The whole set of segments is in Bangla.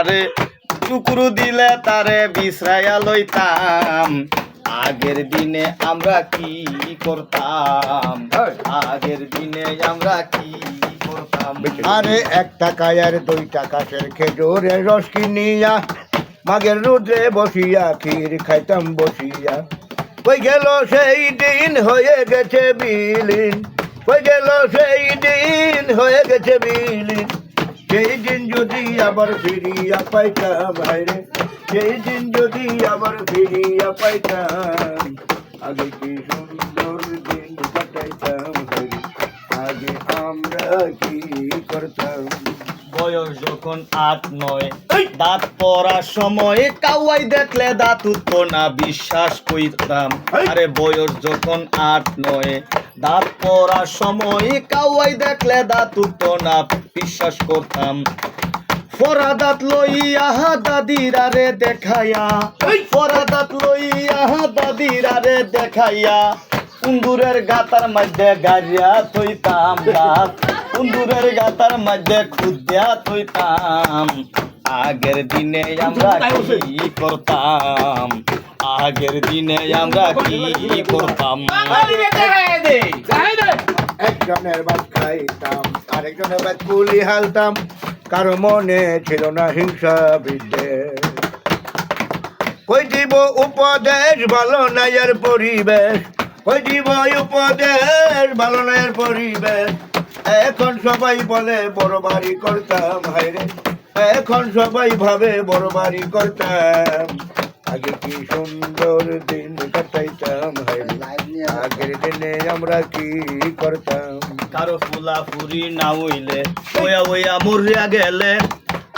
টুকরারে টুকরু দিলে তারে বিশ্রায়া লইতাম আগের দিনে আমরা কি করতাম আগের দিনে আমরা কি করতাম আরে 1 টাকায় আর 2 টাকার খেজুরের রস কিনিয়া মাঘের রোদে বসিয়া ক্ষীর খাইতাম বসিয়া কই গেল সেই দিন হয়ে গেছে বিলীন কই গেল সেই দিন হয়ে গেছে বিলীন সেই দিন যদি আবার ফিরিয়া পাইতাম ভাইরে সেই দিন যদি আবার ফিরিয়া পাইতাম আগে কি সুন্দর দিন কাটাইতাম ভাইরে আগে আমরা কি করতাম বয়স যখন 8-9 দাঁত পড়ার সময় কাওয়াই দেখলে দাঁত উঠতো না বিশ্বাস কইতাম আরে বয়স যখন 8-9 দাঁত পড়ার সময় কাওয়াই দেখলে দাঁত উঠতো না বিশ্বাস করতাম ফরা দাঁত লইয়া দাদিরা রে দেখাইয়া ফরা দাঁত লইয়া দাদিরা রে দেখাইয়া কুন্দুরের গাতার মধ্যে গাড়িয়া থইতাম দাঁত কুন্দুরের গাতার মধ্যে খুদ্যা থইতাম আগের দিনে আমরা কি করতাম আগের দিনে আমরা কি করতাম একজনের ভাত খাইতাম আরেকজনের ভাত কুলি হালতাম কারো মনে ছিল না হিংসা বিদ্বেষ কই দিব উপদেশ ভালো নাই আর পরিবেশ কই দিব উপদেশ ভালো নাই আর পরিবেশ এখন সবাই বলে বড় বাড়ি করতাম হায়রে এখন সবাই ভাবে বড় বাড়ি করতাম আগে কি সুন্দর দিন কাটাইতাম হায়রে আগের দিনে আমরা কি করতাম কারো ফুলা ফুরি না হইলে ওয়া ওয়া মরিয়া গেলে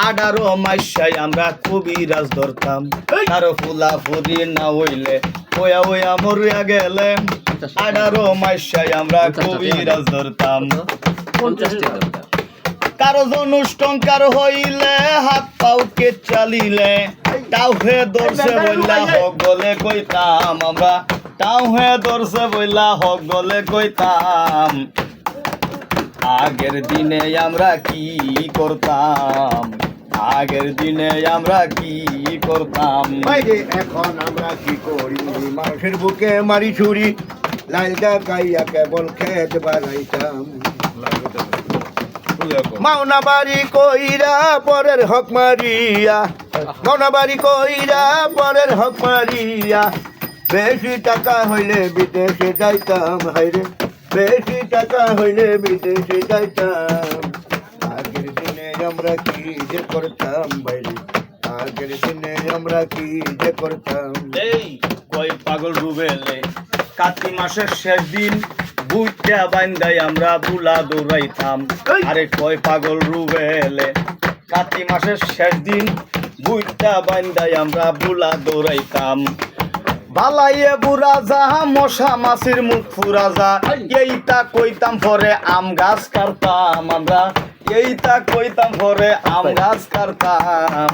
18 মাসে আমরা কবিরাজ ধরতাম কারো ফুলা ফুরি না হইলে ওয়া ওয়া মরিয়া গেলে 18 মাসে আমরা কবিরাজ ধরতাম 50 টাকা কারো জনুষ্টঙ্কার হইলে হাত পাউকে চালিলে তাও হে দর্শে বইলা হক গলে কইতাম আমরা তাও হে দর্শে বইলা হক গলে কইতাম আগের দিনে আমরা কি করতাম আগের দিনে আমরা কি করতাম বাইরে এখন আমরা কি করি মানুষের বুকে মারি ছুরি লাল ডাকাইয়া কেবল খেত বানাইতাম মাওনা বাড়ি কইরা পরের হক মারিয়া মাওনা বাড়ি কইরা পরের হক মারিয়া বেশি টাকা হইলে বিদেশে যাইতাম হাইরে বেশি টাকা হইলে বিদেশে যাইতাম আগের দিনে আমরা কি যে করতাম বাইরে আগের দিনে আমরা কি যে করতাম এই কই পাগল রুবেলে কাতি মাসের শেষ দিন বুইটা বান্দাই আমরা বুলা দৌড়াইতাম আরে কই পাগল রুবেলে কাতি মাসের শেষ দিন বুইটা বান্দাই আমরা বুলা দৌড়াইতাম বালাইয়ে বুড়া যা মশা মাছির মুখ ফুরা যা এইটা কইতাম পরে আম গাছ কাটতাম আমরা এইটা কইতাম পরে আম গাছ কাটতাম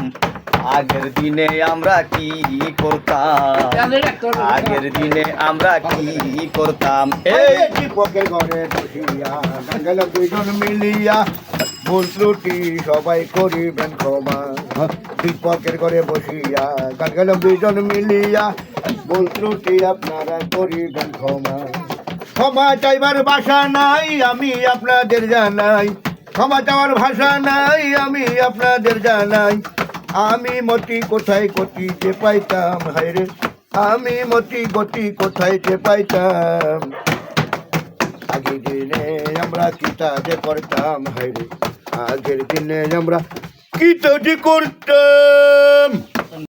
আগের দিনে আমরা কি করতাম আগের দিনে আমরা কি করতাম এই দীপকের ঘরে বসিয়া গেল দুইজন মিলিয়া ভুল ত্রুটি সবাই করিবেন ক্ষমা দীপকের ঘরে বসিয়া গেল দুইজন মিলিয়া ভুল ত্রুটি আপনারা করিবেন ক্ষমা ক্ষমা চাইবার ভাষা নাই আমি আপনাদের জানাই ক্ষমা চাওয়ার ভাষা নাই আমি আপনাদের জানাই আমি মতি কোথায় গতি যে পাইতাম হায়রে আমি মতি গতি কোথায় যে পাইতাম আগের দিনে আমরা কিতা যে করতাম হায়রে আগের দিনে আমরা কিতা যে করতাম।